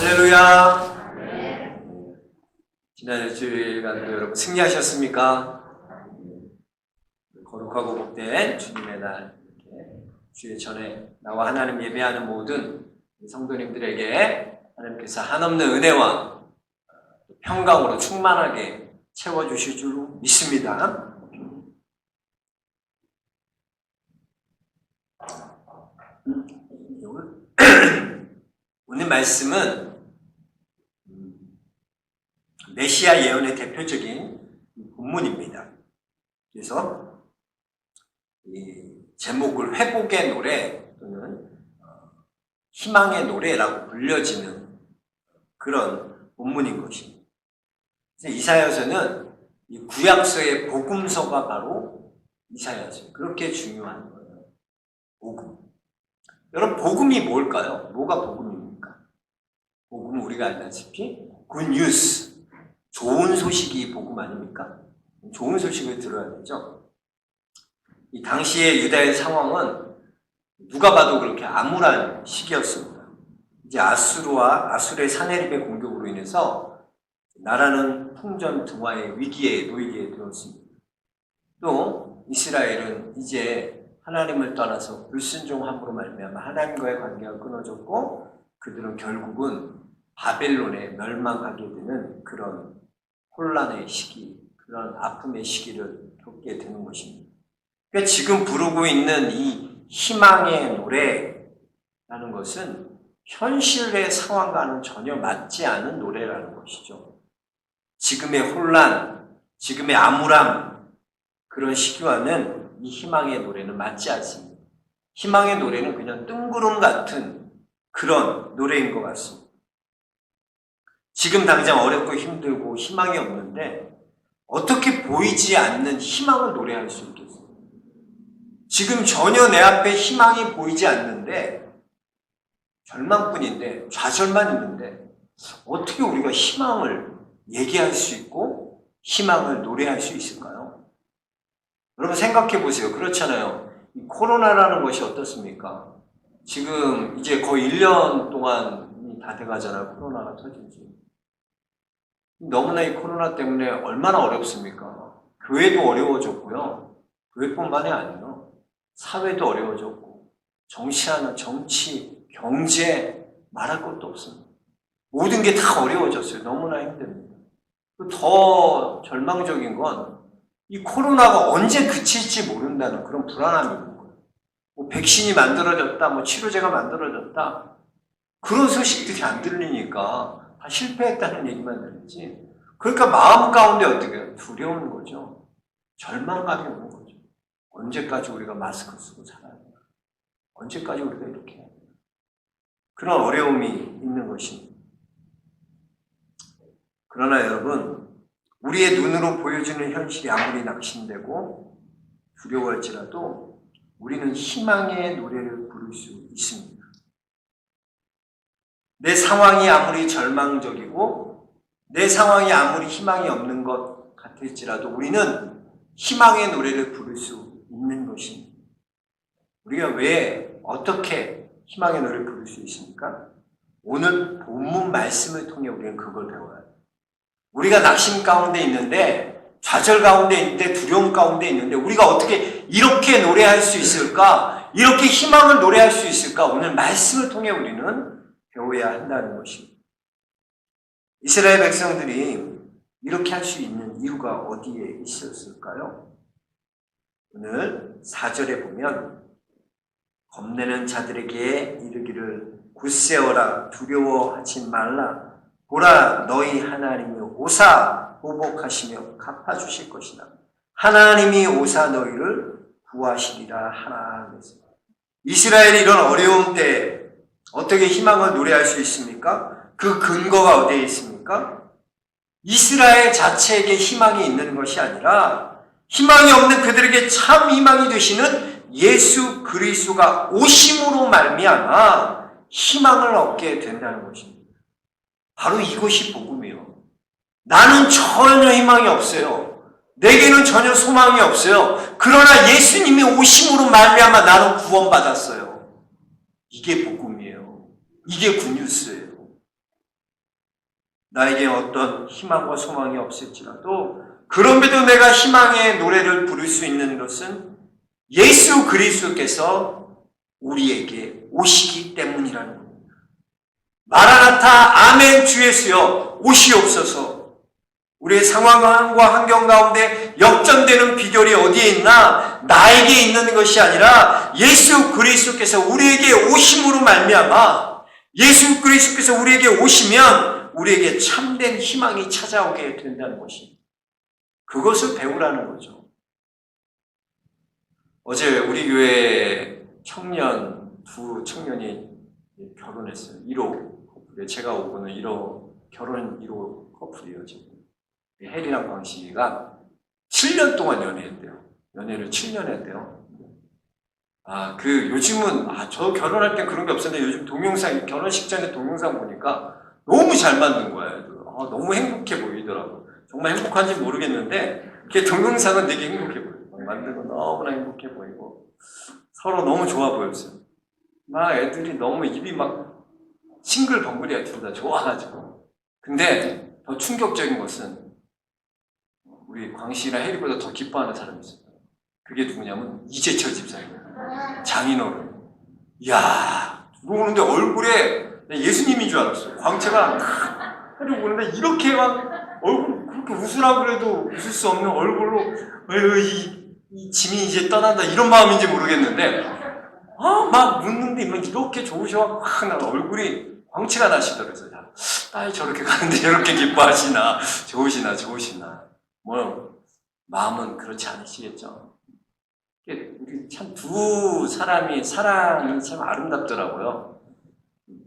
할렐루야. 지난 일주일간도 여러분 승리하셨습니까? 거룩하고 복된 주님의 날, 이렇게 주의 전에 나와 하나님 예배하는 모든 성도님들에게 하나님께서 한없는 은혜와 평강으로 충만하게 채워주실 줄 믿습니다. 오늘 말씀은 메시아 예언의 대표적인 본문입니다. 그래서 이 제목을 회복의 노래 또는 희망의 노래라고 불려지는 그런 본문인 것입니다. 그래서 이사야서는 이 구약서의 복음서가 바로 이사야서. 그렇게 중요한 거예요. 복음. 여러분, 복음이 뭘까요? 뭐가 복음입니까? 복음은 우리가 알다시피 굿뉴스, 좋은 소식이 복음 아닙니까? 좋은 소식을 들어야 되죠. 이 당시의 유다의 상황은 누가 봐도 그렇게 암울한 시기였습니다. 이제 아수르의 사내립의 공격으로 인해서 나라는 풍전등화의 위기에 놓이게 되었습니다. 또 이스라엘은 이제 하나님을 떠나서 불순종함으로 말미암아 하나님과의 관계가 끊어졌고 그들은 결국은 바벨론에 멸망하게 되는 그런 혼란의 시기, 그런 아픔의 시기를 겪게 되는 것입니다. 그러니까 지금 부르고 있는 이 희망의 노래라는 것은 현실의 상황과는 전혀 맞지 않은 노래라는 것이죠. 지금의 혼란, 지금의 암울함, 그런 시기와는 이 희망의 노래는 맞지 않습니다. 희망의 노래는 그냥 뜬구름 같은 그런 노래인 것 같습니다. 지금 당장 어렵고 힘들고 희망이 없는데 어떻게 보이지 않는 희망을 노래할 수 있겠어요? 지금 전혀 내 앞에 희망이 보이지 않는데 절망뿐인데 좌절만 있는데 어떻게 우리가 희망을 얘기할 수 있고 희망을 노래할 수 있을까요? 여러분 생각해 보세요. 그렇잖아요. 이 코로나라는 것이 어떻습니까? 지금 이제 거의 1년 동안이 다 돼가잖아요. 코로나가 터진 지. 너무나 이 코로나 때문에 얼마나 어렵습니까? 교회도 어려워졌고요. 교회뿐만이 아니에요. 사회도 어려워졌고 정치, 경제 말할 것도 없습니다. 모든 게 다 어려워졌어요. 너무나 힘듭니다. 더 절망적인 건 이 코로나가 언제 그칠지 모른다는 그런 불안함이 있는 거예요. 뭐 백신이 만들어졌다, 치료제가 만들어졌다. 그런 소식들이 안 들리니까 다 실패했다는 얘기만 들리지. 그러니까 마음 가운데 어떻게 두려운 거죠. 절망감이 오는 거죠. 언제까지 우리가 마스크 쓰고 살아야 되나? 언제까지 우리가 이렇게 해야 되나? 그런 어려움이 있는 것입니다. 그러나 여러분, 우리의 눈으로 보여주는 현실이 아무리 낙심되고 두려워할지라도 우리는 희망의 노래를 부를 수 있습니다. 내 상황이 아무리 절망적이고 내 상황이 아무리 희망이 없는 것 같을지라도 우리는 희망의 노래를 부를 수 있는 것입니다. 우리가 왜 어떻게 희망의 노래를 부를 수 있습니까? 오늘 본문 말씀을 통해 우리는 그걸 배워야 돼요. 우리가 낙심 가운데 있는데, 좌절 가운데 있는데, 두려움 가운데 있는데 우리가 어떻게 이렇게 노래할 수 있을까? 이렇게 희망을 노래할 수 있을까? 오늘 말씀을 통해 우리는 배워야 한다는 것입니다. 이스라엘 백성들이 이렇게 할 수 있는 이유가 어디에 있었을까요? 오늘 4절에 보면 겁내는 자들에게 이르기를 굳세어라 두려워하지 말라 보라 너희 하나님이 오사 보복하시며 갚아주실 것이다. 하나님이 오사 너희를 구하시리라 하나. 이스라엘이 이런 어려움 때 어떻게 희망을 노래할 수 있습니까? 그 근거가 어디에 있습니까? 이스라엘 자체에게 희망이 있는 것이 아니라 희망이 없는 그들에게 참 희망이 되시는 예수 그리스도가 오심으로 말미암아 희망을 얻게 된다는 것입니다. 바로 이것이 복음이에요. 나는 전혀 희망이 없어요. 내게는 전혀 소망이 없어요. 그러나 예수님이 오심으로 말미암아 나는 구원받았어요. 이게 복음이에요. 이게 굿뉴스예요. 나에게 어떤 희망과 소망이 없을지라도 그럼에도 내가 희망의 노래를 부를 수 있는 것은 예수 그리스도께서 우리에게 오시기 때문이라는 겁니다. 마라나타 아멘 주 예수여 오시옵소서. 우리의 상황과 환경 가운데 역전되는 비결이 어디에 있나? 나에게 있는 것이 아니라 예수 그리스도께서 우리에게 오심으로 말미암아 예수 그리스도께서 우리에게 오시면 우리에게 참된 희망이 찾아오게 된다는 것입니다. 그것을 배우라는 거죠. 어제 우리 교회 두 청년이 결혼했어요. 1호 커플에 제가 오고는 1호 결혼 1호 커플이에요. 지금. 혜리랑 광식이가 7년 동안 연애했대요. 연애를 7년 했대요. 요즘은, 저 결혼할 때 그런 게 없었는데 요즘 동영상, 결혼식 전에 동영상 보니까 너무 잘 만든 거예요. 너무 행복해 보이더라고. 정말 행복한지 모르겠는데, 그게 동영상은 되게 행복해 보여요. 만든 거 너무나 행복해 보이고, 서로 너무 좋아 보였어요. 애들이 너무 입이 싱글벙글이야, 둘 다 좋아가지고. 근데 더 충격적인 것은, 우리 광씨랑 혜리보다 더 기뻐하는 사람이 있어요. 그게 누구냐면 이재철 집사예요. 장인어른. 이야, 들어오는데 얼굴에 예수님인 줄 알았어요. 광채가 혜리 보는데 이렇게 얼굴 그렇게 웃으라고 그래도 웃을 수 없는 얼굴로 이 짐이 이제 떠난다 이런 마음인지 모르겠는데 막 웃는데 이렇게 좋으셔 얼굴이 광채가 나시더라고요. 딸이 저렇게 가는데 저렇게 기뻐하시나 좋으시나 마음은 그렇지 않으시겠죠. 참 두 사람이 사랑이 참 아름답더라고요.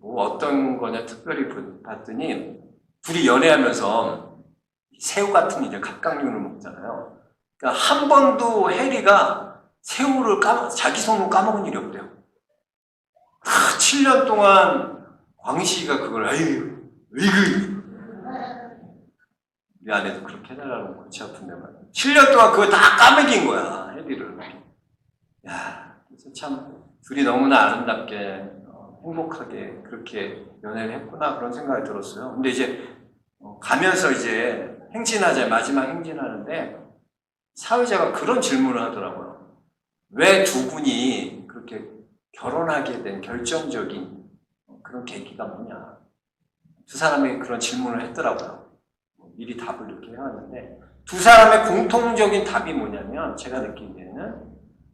어떤 거냐 특별히 봤더니 둘이 연애하면서 새우 같은 이제 갑각류를 먹잖아요. 그러니까 한 번도 혜리가 새우를 자기 손으로 까먹은 일이 없대요. 7년 동안 광식이가 그걸 으이그 우리 아내도 그렇게 해달라고 골치 아픈데 말이야. 7년 동안 그걸 다 까먹인 거야, 혜리를. 그래서 참 둘이 너무나 아름답게 행복하게 그렇게 연애를 했구나 그런 생각이 들었어요. 근데 이제 가면서 이제 마지막 행진하는데 사회자가 그런 질문을 하더라고요. 왜 두 분이 그렇게 결혼하게 된 결정적인 그런 계기가 뭐냐. 두 사람이 그런 질문을 했더라고요. 미리 답을 이렇게 해왔는데 두 사람의 공통적인 답이 뭐냐면 제가 느끼기에는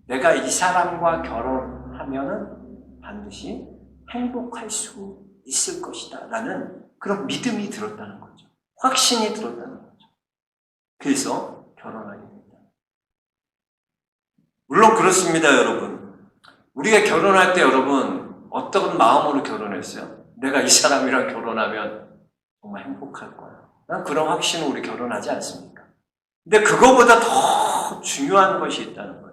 내가 이 사람과 결혼하면은 반드시 행복할 수 있을 것이다 라는 그런 믿음이 들었다는 거죠. 확신이 들었다는 거죠. 그래서 결혼하게 된다. 물론 그렇습니다, 여러분. 우리가 결혼할 때 여러분 어떤 마음으로 결혼했어요? 내가 이 사람이랑 결혼하면 정말 행복할 거야. 난 그런 확신으로 우리 결혼하지 않습니까? 근데 그거보다 더 중요한 것이 있다는 거예요.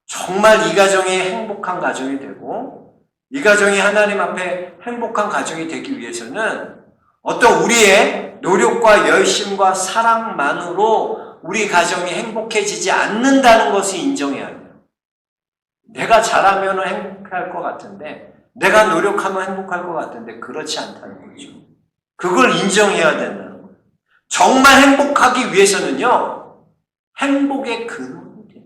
정말 이 가정이 행복한 가정이 되고 이 가정이 하나님 앞에 행복한 가정이 되기 위해서는 어떤 우리의 노력과 열심과 사랑만으로 우리 가정이 행복해지지 않는다는 것을 인정해야 돼요. 내가 잘하면 행복할 것 같은데 내가 노력하면 행복할 것 같은데 그렇지 않다는 거죠. 그걸 인정해야 된다는 거예요. 정말 행복하기 위해서는요. 행복의 근원이 돼요.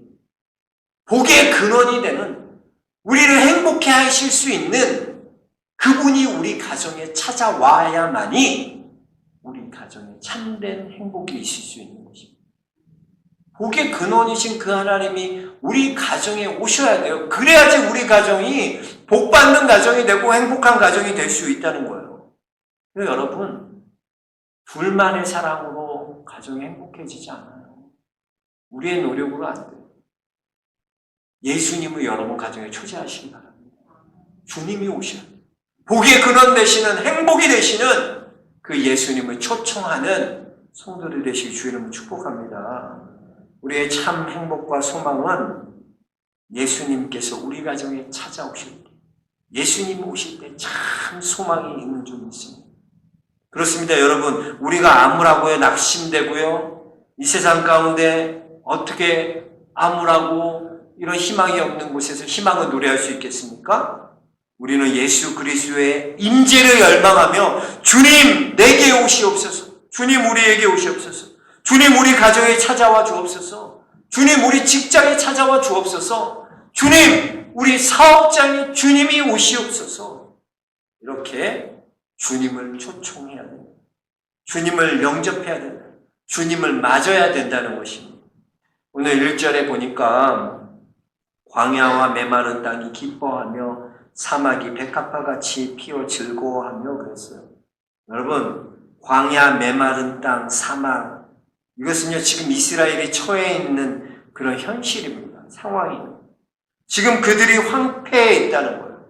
복의 근원이 되는 우리를 행복해 하실 수 있는 그분이 우리 가정에 찾아와야만이 우리 가정에 참된 행복이 있을 수 있는 것입니다. 복의 근원이신 그 하나님이 우리 가정에 오셔야 돼요. 그래야지 우리 가정이 복받는 가정이 되고 행복한 가정이 될 수 있다는 거예요. 여러분, 둘만의 사랑으로 가정이 행복해지지 않아요. 우리의 노력으로 안 돼요. 예수님을 여러분 가정에 초대하시기 바랍니다. 주님이 오셔야 돼요. 복의 근원 되시는 행복이 되시는 그 예수님을 초청하는 성도들 되시기 주 이름으로 축복합니다. 우리의 참 행복과 소망은 예수님께서 우리 가정에 찾아오실 때, 예수님 오실 때 참 소망이 있는 줄 믿습니다. 그렇습니다, 여러분. 우리가 암울하고요, 낙심되고요, 이 세상 가운데 어떻게 암울하고 이런 희망이 없는 곳에서 희망을 노래할 수 있겠습니까? 우리는 예수 그리스도의 임재를 열망하며 주님 내게 오시옵소서. 주님 우리에게 오시옵소서. 주님 우리 가정에 찾아와 주옵소서. 주님 우리 직장에 찾아와 주옵소서. 주님 우리 사업장에 주님이 오시옵소서. 이렇게 주님을 초청해야 된다. 주님을 영접해야 된다. 주님을 맞아야 된다는 것입니다. 오늘 1절에 보니까 광야와 메마른 땅이 기뻐하며 사막이 백합화같이 피어 즐거워하며 그랬어요. 여러분, 광야, 메마른 땅, 사막, 이것은요 지금 이스라엘이 처해 있는 그런 현실입니다. 상황이에요. 지금 그들이 황폐해 있다는 거예요.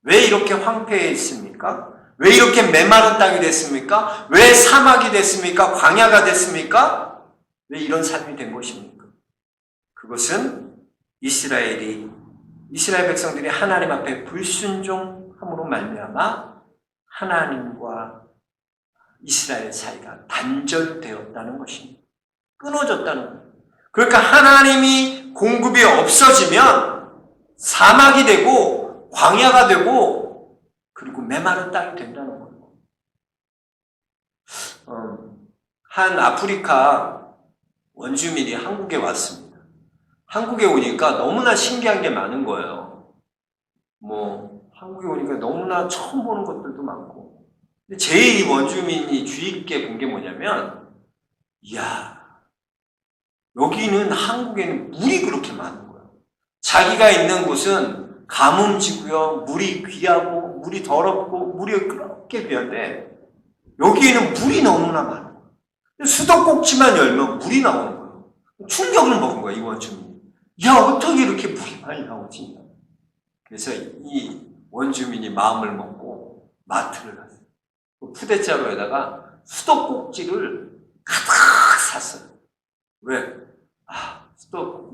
왜 이렇게 황폐해 있습니까? 왜 이렇게 메마른 땅이 됐습니까? 왜 사막이 됐습니까? 광야가 됐습니까? 왜 이런 삶이 된 것입니까? 그것은 이스라엘 백성들이 하나님 앞에 불순종함으로 말미암아 하나님과 이스라엘 사이가 단절되었다는 것입니다. 끊어졌다는 거예요. 그러니까 하나님이 공급이 없어지면 사막이 되고 광야가 되고 그리고 메마른 땅이 된다는 거예요. 한 아프리카 원주민이 한국에 왔습니다. 한국에 오니까 너무나 신기한 게 많은 거예요. 한국에 오니까 너무나 처음 보는 것들도 많고. 근데 제일 이 원주민이 주의 깊게 본 게 뭐냐면, 이야, 여기는 한국에는 물이 그렇게 많은 거예요. 자기가 있는 곳은 가뭄지고요, 물이 귀하고, 물이 더럽고, 물이 그렇게 귀한데, 여기에는 물이 너무나 많아요. 수도꼭지만 열면 물이 나오는 거예요. 충격을 먹은 거예요, 이 원주민이. 야, 어떻게 이렇게 물이 많이 나오지? 그래서 이 원주민이 마음을 먹고 마트를 갔어요. 푸대자루에다가 수도꼭지를 가득 샀어요. 왜?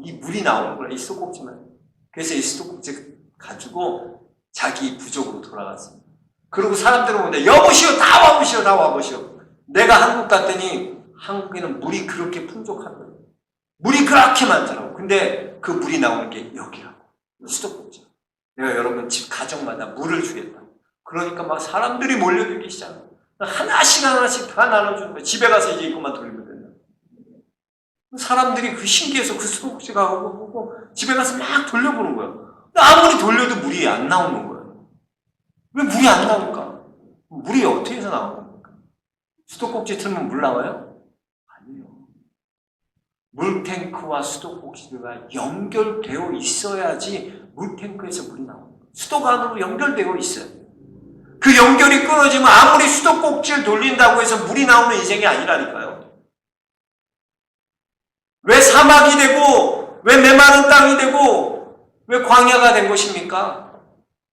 이 물이 나오는구나, 이 수도꼭지만. 그래서 이 수도꼭지 가지고 자기 부족으로 돌아갔습니다. 그리고 사람들은 오는데, 여보시오, 다 와보시오, 다 와보시오. 내가 한국 갔더니 한국에는 물이 그렇게 풍족한 거예요. 물이 그렇게 많더라고. 근데 그 물이 나오는 게 여기라고. 수도꼭지. 내가 여러분 집 가정마다 물을 주겠다. 그러니까 막 사람들이 몰려들기 시작해요. 하나씩 다 나눠주는 거예요. 집에 가서 이제 이것만 돌리면 된다. 사람들이 그 신기해서 그 수도꼭지 가고 보고 집에 가서 막 돌려보는 거예요. 아무리 돌려도 물이 안 나오는 거예요. 왜 물이 안 나올까? 물이 어떻게 해서 나오는 겁니까? 수도꼭지 틀면 물 나와요? 아니에요. 물탱크와 수도꼭지가 연결되어 있어야지 물탱크에서 물이 나옵니다. 수도가 안으로 연결되어 있어요. 그 연결이 끊어지면 아무리 수도꼭지를 돌린다고 해서 물이 나오는 인생이 아니라니까요. 왜 사막이 되고 왜 메마른 땅이 되고 왜 광야가 된 것입니까?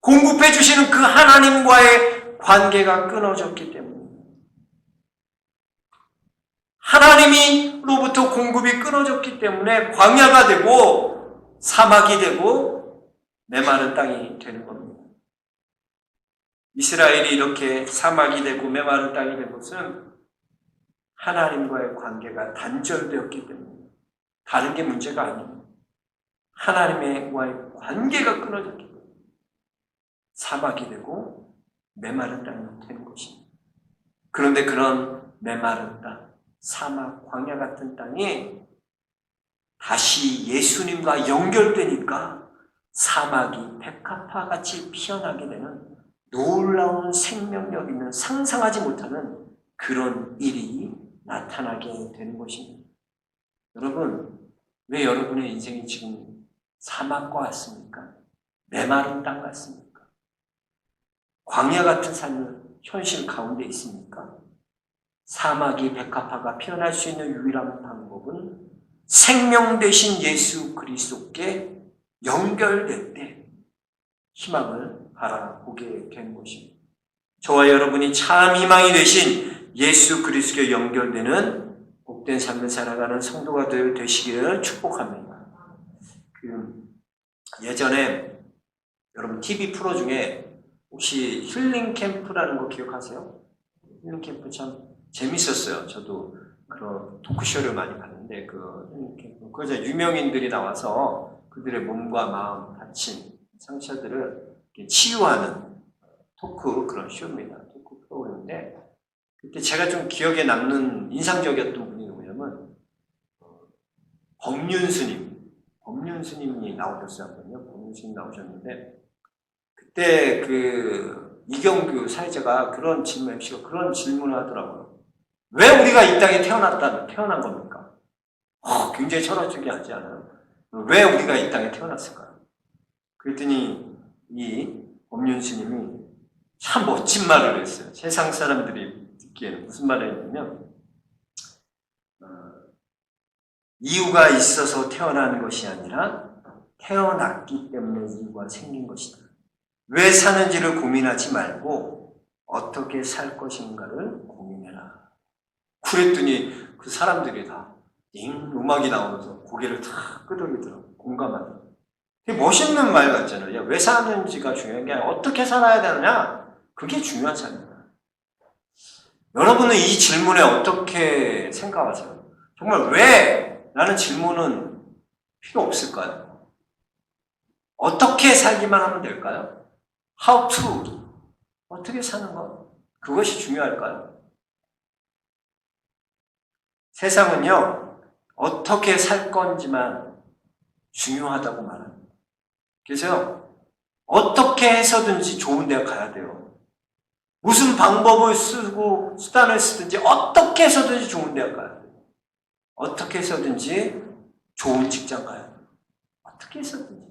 공급해 주시는 그 하나님과의 관계가 끊어졌기 때문에 하나님으로부터 공급이 끊어졌기 때문에 광야가 되고 사막이 되고 메마른 땅이 되는 겁니다. 이스라엘이 이렇게 사막이 되고 메마른 땅이 된 것은 하나님과의 관계가 단절되었기 때문에 다른 게 문제가 아니에요. 하나님과의 관계가 끊어졌기 때문에 사막이 되고 메마른 땅이 되는 것입니다. 그런데 그런 메마른 땅, 사막, 광야 같은 땅이 다시 예수님과 연결되니까 사막이 백합화같이 피어나게 되는 놀라운 생명력 있는 상상하지 못하는 그런 일이 나타나게 되는 것입니다. 여러분, 왜 여러분의 인생이 지금 사막과 같습니까? 메마른 땅 같습니까? 광야 같은 삶을 현실 가운데 있습니까? 사막이 백합화가 피어날 수 있는 유일한 방법은 생명 되신 예수 그리스도께 연결될 때 희망을 바라보게 된 것입니다. 저와 여러분이 참 희망이 되신 예수 그리스도께 연결되는 복된 삶을 살아가는 성도가 되시기를 축복합니다. 예전에 여러분 TV 프로 중에 혹시 힐링 캠프라는 거 기억하세요? 힐링 캠프 참 재밌었어요. 저도 그런 토크쇼를 많이 봤는데 그 힐링 캠프 그저 유명인들이 나와서 그들의 몸과 마음 다친 상처들을 치유하는 토크 그런 쇼입니다. 토크 프로그램인데 그때 제가 좀 기억에 남는 인상적이었던 분이 누구냐면 법륜스님이 나오셨어요. 한번요. 법륜스님 나오셨는데 그때 그 이경규 사회자가 그런 질문, MC가 그런 질문을 하더라고요. 왜 우리가 이 땅에 태어난 겁니까? 굉장히 철학적이지 않아요? 왜 우리가 이 땅에 태어났을까요? 그랬더니 이 법륜스님이 참 멋진 말을 했어요. 세상 사람들이 듣기에는 무슨 말을 했냐면 이유가 있어서 태어나는 것이 아니라 태어났기 때문에 이유가 생긴 것이다. 왜 사는지를 고민하지 말고 어떻게 살 것인가를 고민해라. 그랬더니 그 사람들이 다 음악이 나오면서 고개를 다 끄덕이더라고요. 공감하더라고요. 되게 멋있는 말 같잖아요. 왜 사는지가 중요한 게 아니라 어떻게 살아야 되느냐? 그게 중요한 삶이다. 여러분은 이 질문에 어떻게 생각하세요? 정말 왜? 라는 질문은 필요 없을까요? 어떻게 살기만 하면 될까요? How to. 어떻게 사는 것? 그것이 중요할까요? 세상은요, 어떻게 살 건지만 중요하다고 말합니다. 그래서요, 어떻게 해서든지 좋은 데 가야 돼요. 무슨 방법을 쓰고 수단을 쓰든지 어떻게 해서든지 좋은 데 가야 돼요. 어떻게 해서든지 좋은 직장 가야 돼요. 어떻게 해서든지.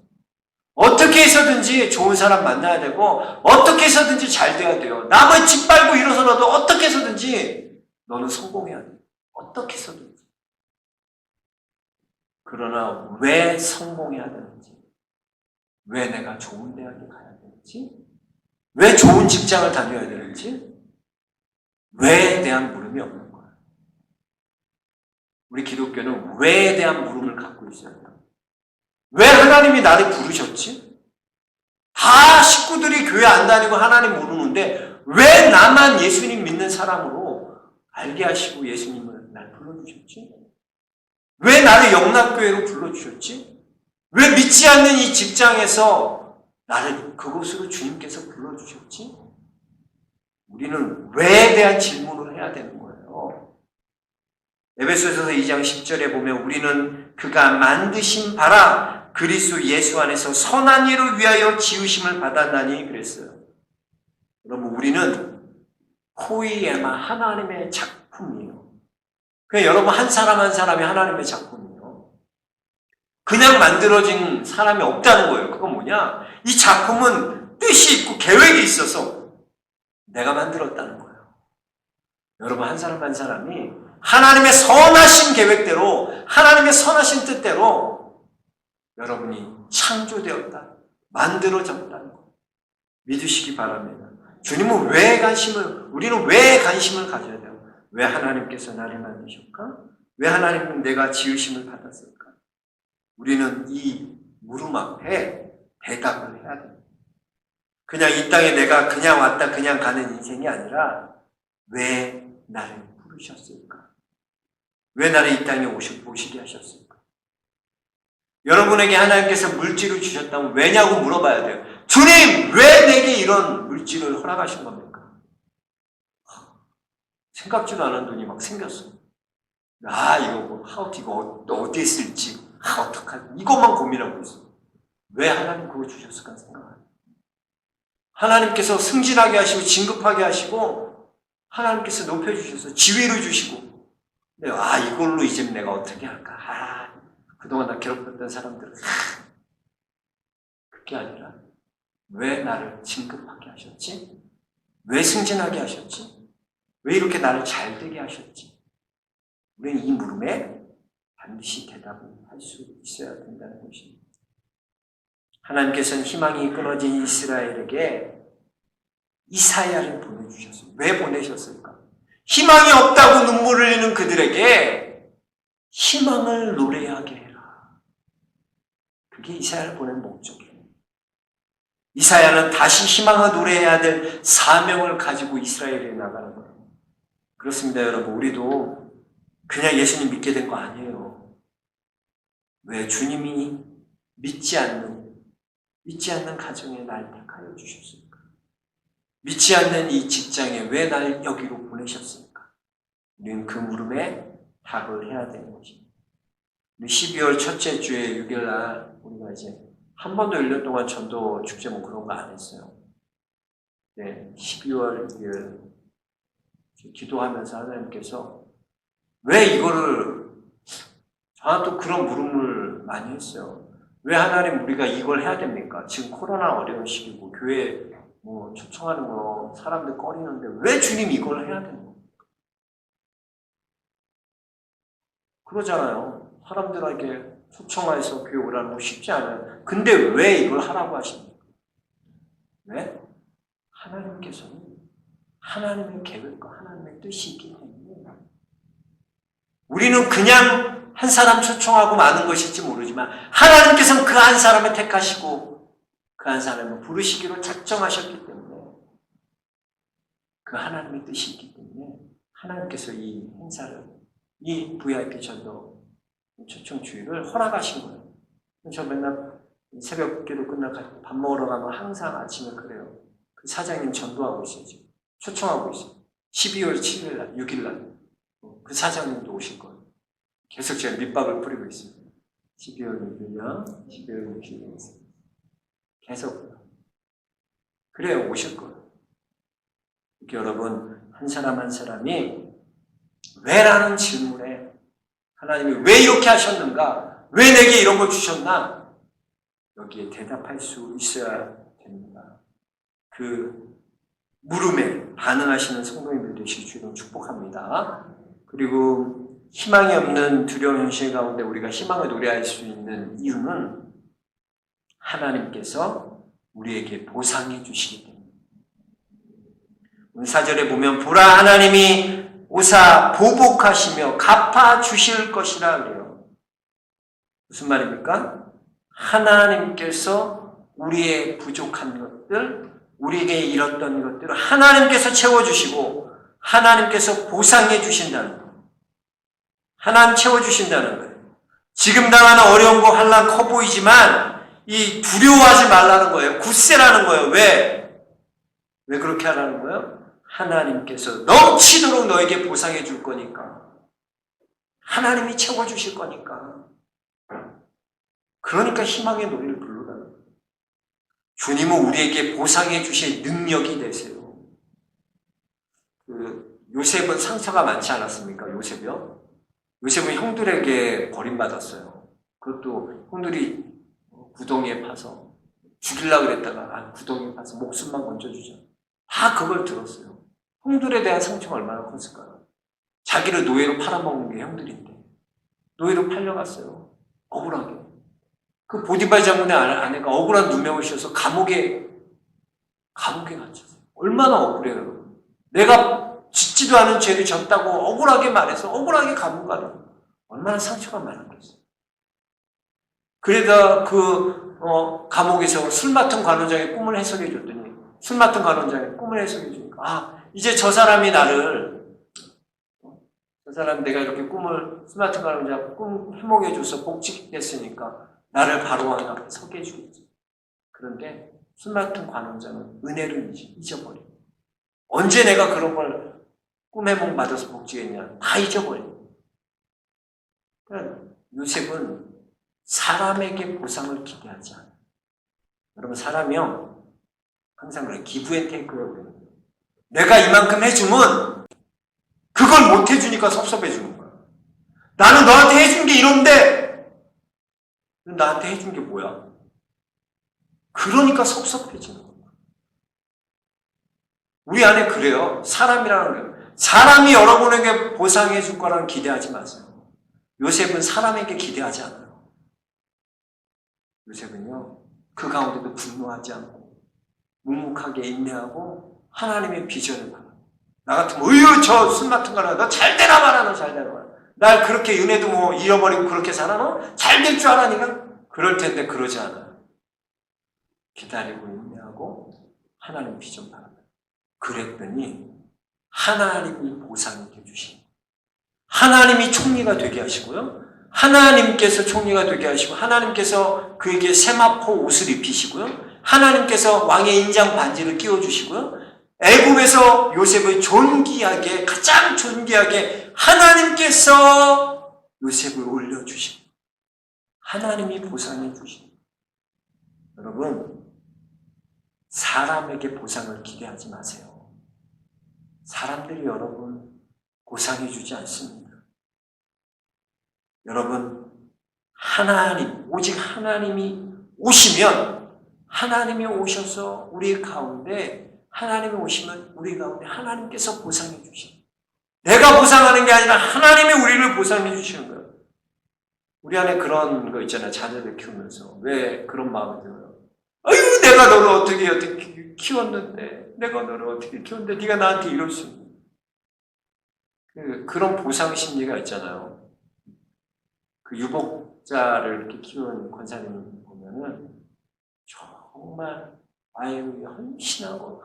어떻게 해서든지 좋은 사람 만나야 되고 어떻게 해서든지 잘 돼야 돼요. 남을 짓밟고 일어서라도 어떻게 해서든지 너는 성공해야 돼. 어떻게 해서든지. 그러나 왜 성공해야 되는지, 왜 내가 좋은 대학에 가야 되는지, 왜 좋은 직장을 다녀야 되는지, 왜에 대한 물음이 없는 거예요. 우리 기독교는 왜에 대한 물음을 갖고 있어야 돼요. 왜 하나님이 나를 부르셨지? 다 식구들이 교회 안 다니고 하나님 모르는데 왜 나만 예수님 믿는 사람으로 알게 하시고 예수님을 날 불러주셨지? 왜 나를 영락교회로 불러주셨지? 왜 믿지 않는 이 직장에서 나를 그곳으로 주님께서 불러주셨지? 우리는 왜에 대한 질문을 해야 되는 거예요. 에베소서 2장 10절에 보면 우리는 그가 만드신 바라 그리스도 예수 안에서 선한 일을 위하여 지으심을 받았나니 그랬어요. 여러분 우리는 포이에마 하나님의 작품이에요. 그러니까 여러분 한 사람 한 사람이 하나님의 작품이에요. 그냥 만들어진 사람이 없다는 거예요. 그건 뭐냐? 이 작품은 뜻이 있고 계획이 있어서 내가 만들었다는 거예요. 여러분 한 사람 한 사람이 하나님의 선하신 계획대로 하나님의 선하신 뜻대로 여러분이 창조되었다. 만들어졌다는 거. 믿으시기 바랍니다. 주님은 우리는 왜 관심을 가져야 돼요? 왜 하나님께서 나를 만드셨까? 왜 하나님은 내가 지으심을 받았을까? 우리는 이 물음 앞에 대답을 해야 돼요. 그냥 이 땅에 내가 그냥 왔다 그냥 가는 인생이 아니라 왜 나를 부르셨을까? 왜 나를 이 땅에 오시게 하셨을까? 여러분에게 하나님께서 물질을 주셨다면 왜냐고 물어봐야 돼요. 주님, 왜 내게 이런 물질을 허락하신 겁니까? 생각지도 않은 돈이 막 생겼어. 이거 어디에 쓸지, 어떡하지? 이것만 고민하고 있어. 왜 하나님 그거 주셨을까 생각해요. 하나님께서 승진하게 하시고, 진급하게 하시고, 하나님께서 높여주셔서 지위를 주시고, 이걸로 이제 내가 어떻게 할까? 그동안 나 괴롭혔던 사람들은 그게 아니라 왜 나를 진급하게 하셨지? 왜 승진하게 하셨지? 왜 이렇게 나를 잘되게 하셨지? 우리는 이 물음에 반드시 대답을 할 수 있어야 된다는 것입니다. 하나님께서는 희망이 끊어진 이스라엘에게 이사야를 보내주셨어요. 왜 보내셨을까? 희망이 없다고 눈물을 흘리는 그들에게 희망을 노래하게 해라. 그게 이사야를 보낸 목적이에요. 이사야는 다시 희망을 노래해야 될 사명을 가지고 이스라엘에 나가는 거예요. 그렇습니다, 여러분. 우리도 그냥 예수님 믿게 된 거 아니에요. 왜? 주님이 믿지 않는 가정에 날 택하셨어요. 택하여 주셨습니까? 믿지 않는 이 직장에 왜 날 여기로 보내셨습니까? 우리는 그 물음에 답을 해야 되는 것입니다. 12월 첫째 주에 6일 날 우리가 이제 한 번도 1년 동안 전도 축제 뭐 그런 거 안 했어요. 네, 12월 6일 기도하면서 하나님께서 왜 이거를 저한테 또 그런 물음을 많이 했어요. 왜 하나님 우리가 이걸 해야 됩니까? 지금 코로나 어려운 시기고 교회 뭐 초청하는 거 사람들 꺼리는데 왜 주님 이걸 해야 되는 겁니까? 그러잖아요. 사람들에게 초청해서 교회 오라는 거 쉽지 않아요. 근데 왜 이걸 하라고 하십니까? 왜? 하나님께서는 하나님의 계획과 하나님의 뜻이 있기 때문에 우리는 그냥 한 사람 초청하고 마는 것일지 모르지만 하나님께서는 그 한 사람을 택하시고 그 한 사람을 부르시기로 작정하셨기 때문에 그 하나님의 뜻이 있기 때문에 하나님께서 이 행사를 이 VIP 전도 초청 주일을 허락하신 거예요. 저 맨날 새벽 기도 끝나고 밥 먹으러 가면 항상 아침에 그래요. 그 사장님 전도하고 있어요. 지금. 초청하고 있어요. 12월 7일 날, 6일 날. 그 사장님도 오실 거예요. 계속 제가 밑밥을 뿌리고 있습니다. 12월 6일이요. 12월 6일. 계속. 그래요. 오실 거예요. 여러분, 한 사람 한 사람이 왜라는 질문에 하나님이 왜 이렇게 하셨는가? 왜 내게 이런 걸 주셨나? 여기에 대답할 수 있어야 됩니다. 그 물음에 반응하시는 성도님들 되시기 주로 축복합니다. 그리고 희망이 없는 두려운 현실 가운데 우리가 희망을 노래할 수 있는 이유는 하나님께서 우리에게 보상해 주시기 때문입니다. 오늘 4절에 보면 보라 하나님이 오사 보복하시며 갚아 주실 것이라 그래요. 무슨 말입니까? 하나님께서 우리의 부족한 것들, 우리에게 잃었던 것들을 하나님께서 채워주시고 하나님께서 보상해 주신다는 거예요. 하나님 채워주신다는 거예요. 지금 당하는 어려운 거 환난 커 보이지만 이 두려워하지 말라는 거예요. 굳세라는 거예요. 왜? 왜 그렇게 하라는 거예요? 하나님께서 넘치도록 너에게 보상해 줄 거니까. 하나님이 채워주실 거니까. 그러니까 희망의 노래를 부르라는 거예요. 주님은 우리에게 보상해 주실 능력이 되세요. 요셉은 상처가 많지 않았습니까? 요셉이요? 요셉은 형들에게 버림받았어요. 그것도 형들이 구덩이에 파서 죽이려고 그랬다가 구덩이에 파서 목숨만 건져주죠. 다 그걸 들었어요. 형들에 대한 상처가 얼마나 컸을까요? 자기를 노예로 팔아먹는 게 형들인데 노예로 팔려갔어요. 억울하게. 그 보디발 장군의 아내가 억울한 누명을 씌워서 감옥에 갇혔어요. 얼마나 억울해요. 내가 짓지도 않은 죄를 졌다고 억울하게 말해서 억울하게 감옥 가는 얼마나 상처가 많았겠어요. 그러다 감옥에서 술 맡은 관원장의 꿈을 해석해 줬더니 술 맡은 관원장의 꿈을 해석해 주니까 이제 저 사람이 내가 이렇게 술 맡은 관원장 꿈 해몽해 줘서 복직했으니까 나를 바로왕 앞에 서게 해주겠지. 그런데 술 맡은 관원장은 은혜를 잊어버려. 언제 내가 그런 걸 꿈 해몽 받아서 복직했냐 다 잊어버려. 그러니까 요셉은 사람에게 보상을 기대하지 않아요. 여러분 사람이요 항상 그래 기브앤테이크라고 그래요. 내가 이만큼 해주면 그걸 못 해주니까 섭섭해 주는 거야. 나는 너한테 해준 게 이런데 나한테 해준 게 뭐야? 그러니까 섭섭해지는 거야. 우리 안에 그래요. 사람이라는 거예요. 사람이 여러분에게 보상해 줄 거라는 기대하지 마세요. 요셉은 사람에게 기대하지 않아요. 요셉은요 그 가운데도 분노하지 않고 묵묵하게 인내하고 하나님의 비전을 받아요. 나 같으면 저 술 맡은 거라 너 잘 되나 봐라. 너 잘 되나 봐라. 날 그렇게 은혜도 뭐 잃어버리고 그렇게 살아? 너 잘 될 줄 알아 니가? 그럴 텐데 그러지 않아요. 기다리고 인내하고 하나님 비전 받아요. 그랬더니 하나님이 보상이 되주신 하나님이 총리가 되게 하시고요. 하나님께서 총리가 되게 하시고 하나님께서 그에게 세마포 옷을 입히시고요. 하나님께서 왕의 인장 반지를 끼워주시고요. 애굽에서 요셉을 존귀하게, 가장 존귀하게 하나님께서 요셉을 올려주시고 하나님이 보상해 주시고, 여러분, 사람에게 보상을 기대하지 마세요. 사람들이 여러분 보상해 주지 않습니다. 여러분, 하나님, 오직 하나님이 오시면, 하나님이 오셔서 우리 가운데, 하나님이 오시면 우리 가운데 하나님께서 보상해 주시는, 내가 보상하는 게 아니라 하나님이 우리를 보상해 주시는 거예요. 우리 안에 그런 거 있잖아요. 자녀들 키우면서. 왜 그런 마음이 들어요? 아유, 내가 너를 어떻게 키웠는데, 내가 너를 어떻게 키웠는데 네가 나한테 이럴 수 있는, 그런 보상 심리가 있잖아요. 그 유복자를 이렇게 키운 권사님 보면은 정말 아유 헌신하고,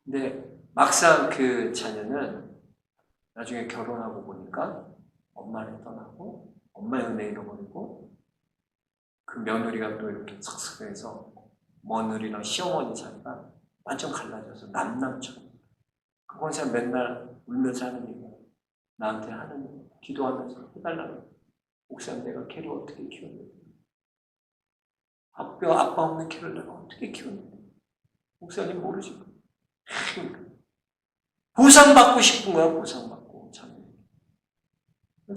근데 막상 그 자녀는 나중에 결혼하고 보니까 엄마를 떠나고 엄마의 은혜 잃어버리고, 그 며느리가 또 이렇게 석석해서 며느리랑 시어머니 사이가 완전 갈라져서 남남처럼. 그 권사님 맨날 울면서 하는 얘기야. 나한테 하는 기도하면서 해달라고. 목사님, 내가 걔를 어떻게 키웠는데, 아빠 없는 걔를 내가 어떻게 키웠는데, 목사님 모르지. 보상받고 싶은 거야. 보상받고.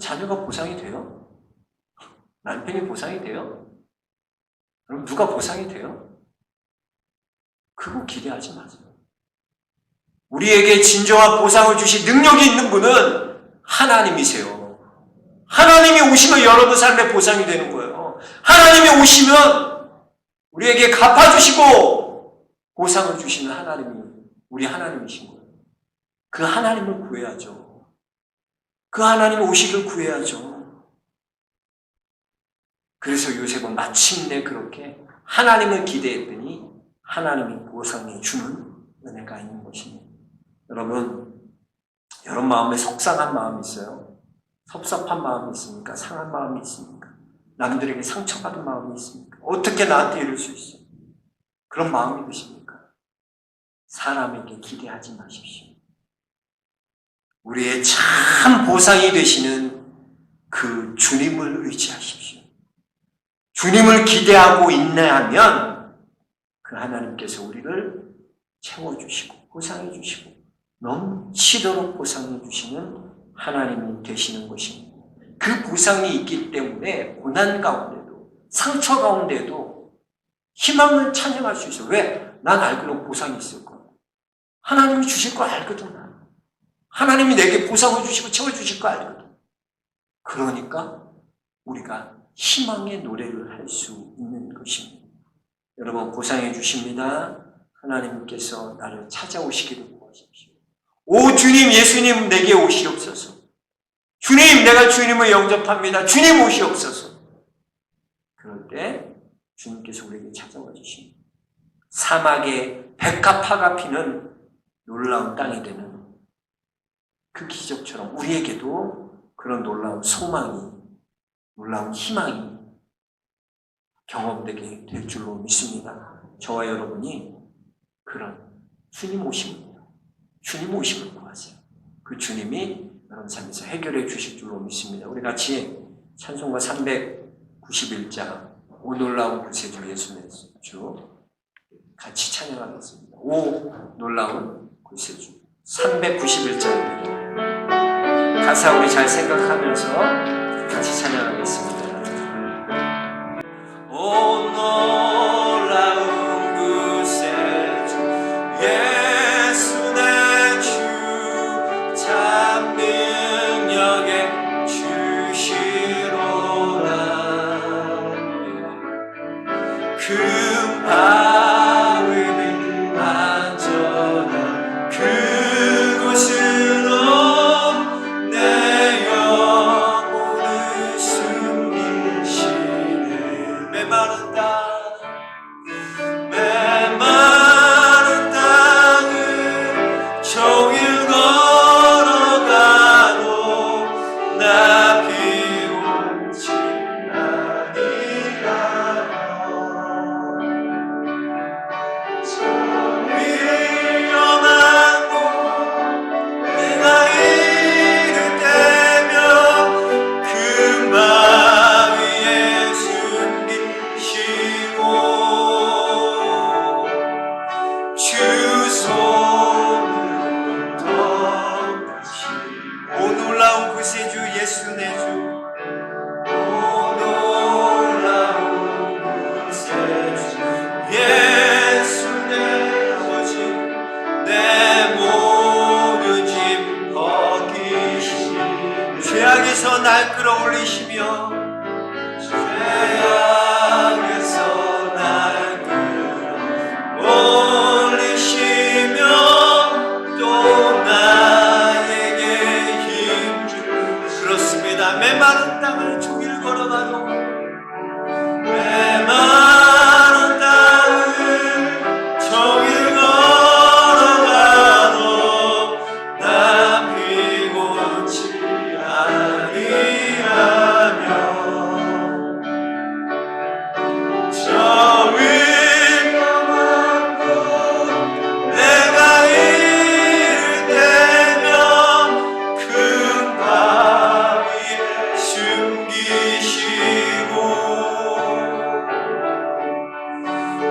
자녀가 보상이 돼요? 남편이 보상이 돼요? 그럼 누가 보상이 돼요? 그거 기대하지 마세요. 우리에게 진정한 보상을 주실 능력이 있는 분은 하나님이세요. 하나님이 오시면 여러분 삶에 보상이 되는 거예요. 하나님이 오시면 우리에게 갚아주시고 보상을 주시는 하나님이 우리 하나님이신 거예요. 그 하나님을 구해야죠. 그 하나님 오시길 구해야죠. 그래서 요셉은 마침내 그렇게 하나님을 기대했더니 하나님이 보상해 주는 은혜가 있는 것입니다. 여러분 마음에 속상한 마음이 있어요? 섭섭한 마음이 있습니까? 상한 마음이 있습니까? 남들에게 상처받은 마음이 있습니까? 어떻게 나한테 이럴 수 있어? 그런 마음이 드십니까? 사람에게 기대하지 마십시오. 우리의 참 보상이 되시는 그 주님을 의지하십시오. 주님을 기대하고 인내하면 그 하나님께서 우리를 채워주시고 보상해 주시고 넘치도록 보상해 주시는 하나님이 되시는 것입니다. 그 보상이 있기 때문에 고난 가운데도 상처 가운데도 희망을 찬양할 수 있어요. 왜? 난 알거든 보상이 있을 거야. 하나님이 주실 거 알거든. 하나님이 내게 보상을 주시고 채워주실 거 알거든. 그러니까 우리가 희망의 노래를 할 수 있는 것입니다. 여러분 보상해 주십니다. 하나님께서 나를 찾아오시기를 구하십시오. 오 주님, 예수님 내게 오시옵소서. 주님, 내가 주님을 영접합니다. 주님 오시옵소서. 그럴 때 주님께서 우리에게 찾아와 주십니다. 사막에 백합화가 피는 놀라운 땅이 되는 그 기적처럼 우리에게도 그런 놀라운 소망이, 놀라운 희망이 경험되게 될 줄로 믿습니다. 저와 여러분이 그런 주님 오심을 구하세요. 그 주님이 여러분 삶에서 해결해 주실 줄로 믿습니다. 우리 같이 찬송가 391장 오 놀라운 구세주 예수의 주 같이 찬양하겠습니다. 오 놀라운 구세주 391장입니다. 가사 우리 잘 생각하면서 같이 찬양하겠습니다. 오 놀라운 구세주 예수 내 주 참 능력의 주시로라. 큰 바위를 안전한 그곳으로 내 영혼을 최악에서 날 끌어올리시며 최악에서 날 끌어올리시며 또 나에게 힘 주시고 그렇습니다. 메마른 땅을 종일 걸어가도 메마른 땅을 종일 걸어가도 나 피곤치 아니하며 저 위험한 곳 내가 이를 때면 큰 바위에 숨기시고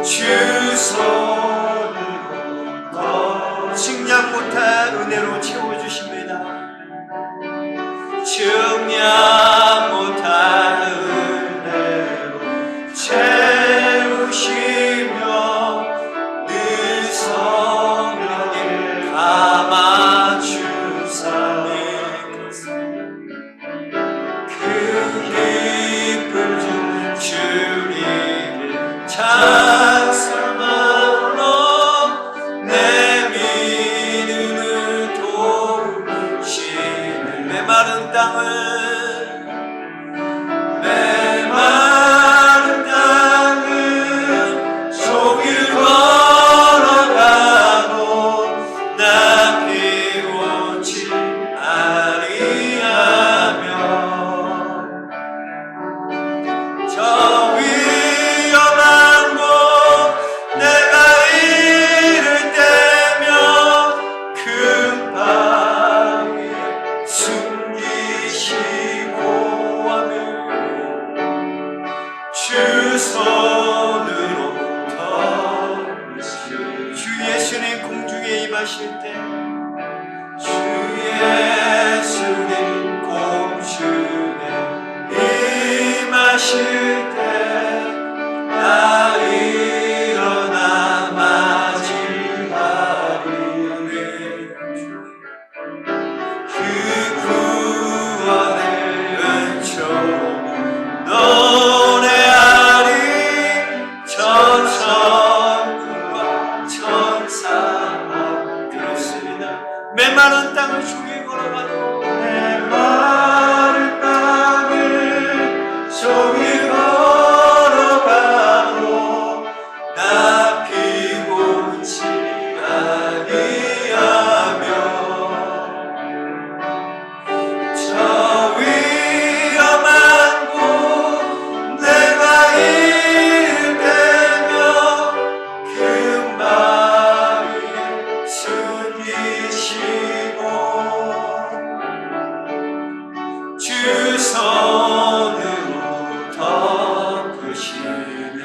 주 손으로 측량 못할 은혜로 채워주십니다. 측량 못할 은혜로 채우시며 늘 성령에 감아주사니 그 기쁨 중 주님을 찬송하러 내 믿음을 도우시는 메마른 땅을 종일 걸어가도 나 피곤치 아니하며 저 위험한 곳 내가 이를 때면 큰 바위에 숨기시고 하며 주 손으로 덮으시고 주 예수님 공중에 임하실 때 주 예수님 공중에 임하실 때 나 일어나 맞이하리니 그 구원의 은총 노래하리 저 천국과 천사와 그렇습니다. 메마른 땅을 종일 걸어가도 메마른 땅을 종일 걸어가도 나 피곤치 아니하며 저 위험한 곳 내가 이를 때면 큰 바위에 숨기시고 주 손으로 덮으시네.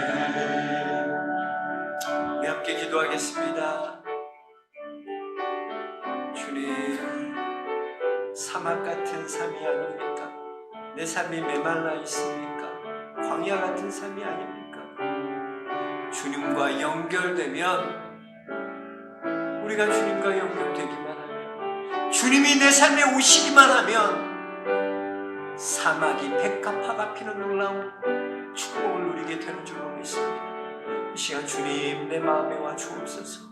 우리 함께 기도하겠습니다. 주님, 사막 같은 삶이 아닙니까? 내 삶이 메말라 있습니까? 광야 같은 삶이 아닙니까? 주님과 연결되면 우리가 주님과 연결되기만 하면 주님이 내 삶에 오시기만 하면 사막이 백합화가 피는 놀라운 축복을 누리게 되는 줄로 믿습니다. 이 시간 주님 내 마음에 와 주옵소서.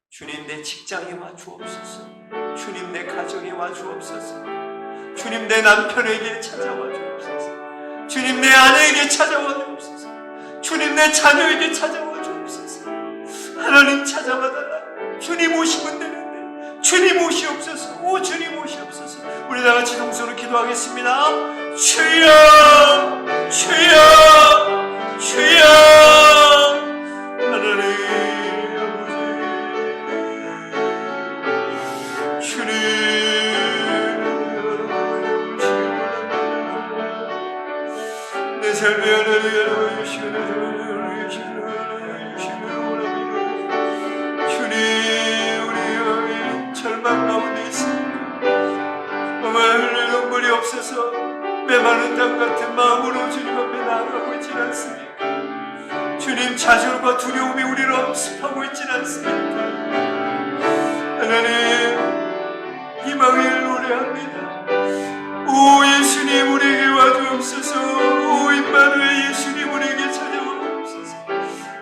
주님 내 직장에 와 주옵소서. 주님 내 가정에 와 주옵소서. 주님 내 남편에게 찾아와 주옵소서. 주님 내 아내에게 찾아와 주옵소서. 주님 내 자녀에게 찾아와 주옵소서. 하나님 찾아와 달라. 주님 오시면 되는데 주님 오시옵소서. 오 주님 오시옵소서. 우리 다 같이 동서로 기도하겠습니다. 주여 주여 주여 하나님 주님 내 삶에 하나님 주님 우리 절망 가운데 있습니다. 정말 눈물이 없어서 메마른 땅 같은 마음으로 주님 앞에 나아가고 있지 않습니까? 주님 좌절과 두려움이 우리를 엄습하고 있지 않습니까? 하나님 희망을 노래합니다. 오 예수님 주옵소서. 오 임마누엘 예수님 우리에게 찾아오옵소서.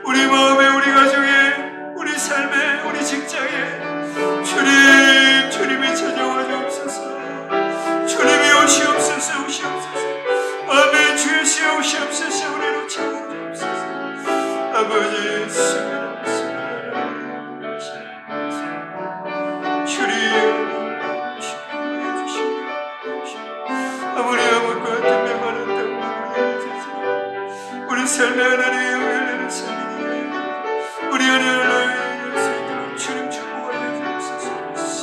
우리 마음에, 우리 가정에, 우리 삶에, 우리 직장에 주님이 찾아와 주옵소서. 주님이 오시옵소서. 오시옵소서. 아멘. 주여 오시옵소서. 우리로 찾아와 주옵소서. 아버지 수고하셨습니다. 아무리 아무것 같은 명하는 땅 우리 삶의 하나님의 영광을 살리니 우리 하나님을 수 있도록 주님 축복하여 주옵소서.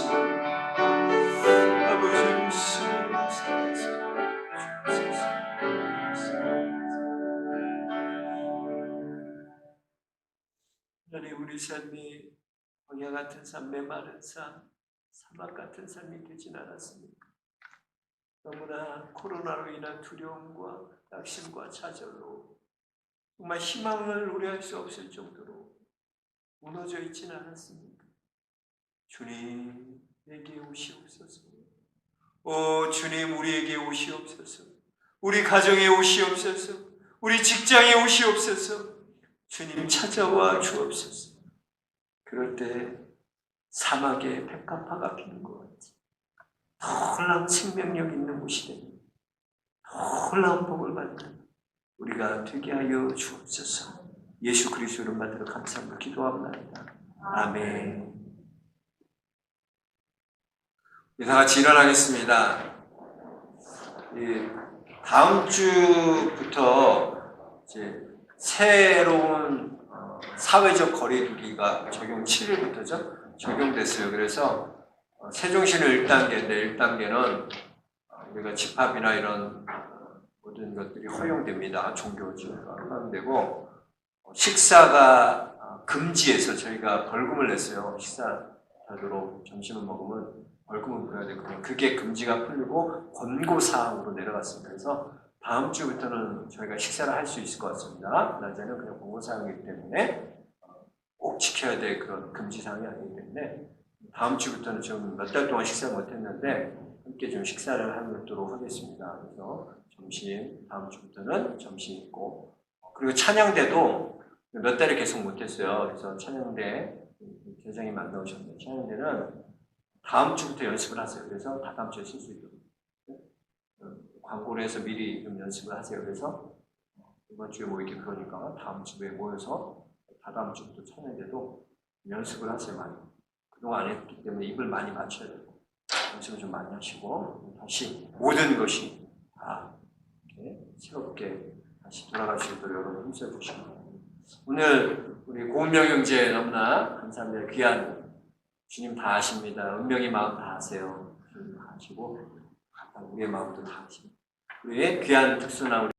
아버지 하나님, 우리 삶이 광야 같은 삶, 메마른 삶, 사막 같은 삶이 되진 않았습니까? 너무나 코로나로 인한 두려움과 낙심과 좌절로 정말 희망을 우려할 수 없을 정도로 무너져 있지는 않았습니까? 주님, 내게 오시옵소서. 오 주님, 우리에게 오시옵소서. 우리 가정에 오시옵소서. 우리 직장에 오시옵소서. 주님 찾아와 주옵소서. 그럴 때 사막에 백합화가 피는 것 같이 놀라운 생명력 있는 곳이 됩니다. 놀라운 복을 받는 우리가 되게 하여 주옵소서. 예수 그리스도를 만들어 감사하며 기도합니다. 아멘. 다 같이 일어나겠습니다. 다음 주부터 이제 새로운 사회적 거리두기가 적용 7일부터죠? 적용됐어요. 그래서 세종시는 1단계인데 1단계는 우리가 집합이나 이런 모든 것들이 허용됩니다. 종교지가 허용되고 식사가 금지해서 저희가 벌금을 냈어요. 식사하도록 점심을 먹으면 벌금을 물어야 되거든요. 그게 금지가 풀리고 권고사항으로 내려갔습니다. 그래서 다음 주부터는 저희가 식사를 할 수 있을 것 같습니다. 낮에는 그냥 권고사항이기 때문에 꼭 지켜야 될 그런 금지사항이 아니기 때문에 다음 주부터는 좀 몇 달 동안 식사를 못했는데 함께 좀 식사를 하도록 하겠습니다. 그래서 다음 주부터는 점심 있고, 그리고 찬양대도 몇 달을 계속 못했어요. 그래서 찬양대 대장이 만나오셨는데 찬양대는 다음 주부터 연습을 하세요. 그래서 다다음 주에 쓸 수 있도록 광고를 해서 미리 좀 연습을 하세요. 그래서 이번 주에 모이기 그러니까 다음 주에 모여서 다다음 주부터 찬양대도 연습을 하세요. 많이. 그동안 안 했기 때문에 입을 많이 맞춰야 되고 연습을 좀 많이 하시고 다시 모든 것이 다 이렇게 새롭게 다시 돌아갈 수 있도록 여러분 힘써 주시고, 오늘 우리 고은명 형제 너무나 감사합니다. 귀한 주님 다 아십니다. 은명이 마음 다 아세요. 주님 다 아시고 우리의 마음도 다 아십니다. 우리의 귀한 특수나 우리